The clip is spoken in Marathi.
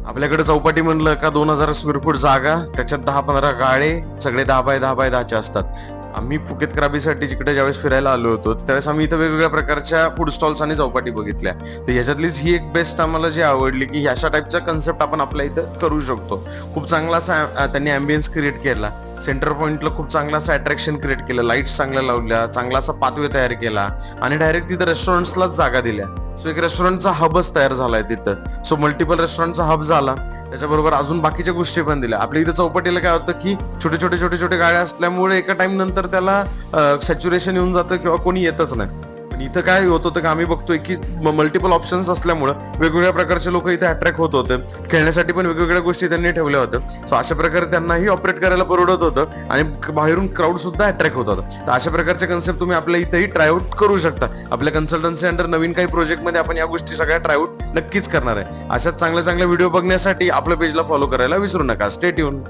आपल्याकडे चौपाटी म्हणलं का 2000 स्क्वेअर फूट जागा, त्याच्यात 10-15 गाळे, सगळे 10x10x10चे असतात. आम्ही फुकेत क्राबीसाठी जिकडे ज्यावेळेस फिरायला आलो होतो त्यावेळेस आम्ही इथं वेगवेगळ्या प्रकारच्या फूड स्टॉल्स आणि चौपाटी बघितल्या. तर ह्याच्यातलीच ही एक बेस्ट आम्हाला जी आवडली की अशा टाईपचा कन्सेप्ट आपण आपल्या इथं करू शकतो. खूप चांगला असा त्यांनी अँबियन्स क्रिएट केला. सेंटर पॉइंटला खूप चांगला असं अट्रॅक्शन क्रिएट केलं, लाईट्स चांगल्या लावल्या, चांगला असा पाथवे तयार केला आणि डायरेक्ट तिथं रेस्टॉरंट्सलाच जागा दिल्या. सो एक रेस्टॉरंटचा हबच तयार झालाय तिथं. सो मल्टिपल रेस्टॉरंटचा हब झाला, त्याच्याबरोबर अजून बाकीच्या गोष्टी पण दिल्या. आपल्या इथं चौपाटीला काय होतं की छोटे छोटे गाड्या असल्यामुळे एका टाइम नंतर त्याला सॅच्युरेशन येऊन जातं किंवा कोणी येतच नाही. पण इथं काय होत होतं की आम्ही बघतोय की मल्टिपल ऑप्शन्स असल्यामुळे वेगवेगळ्या प्रकारचे लोक इथे अट्रॅक्ट होत होते. खेळण्यासाठी पण वेगवेगळ्या गोष्टी त्यांनी ठेवल्या होत्या. सो अशा प्रकारे त्यांनाही ऑपरेट करायला परवडत होतं आणि बाहेरून क्राऊड सुद्धा अट्रॅक्ट होत होता. तर अशा प्रकारचे कन्सेप्ट तुम्ही आपल्या इथेही ट्रायआउट करू शकता. आपल्या कन्सल्टन्सी अंडर नवीन काही प्रोजेक्टमध्ये आपण या गोष्टी सगळ्या ट्रायआउट नक्कीच करणार आहे. अशाच चांगल्या चांगल्या व्हिडिओ बघण्यासाठी आपल्या पेजला फॉलो करायला विसरू नका. Stay tune.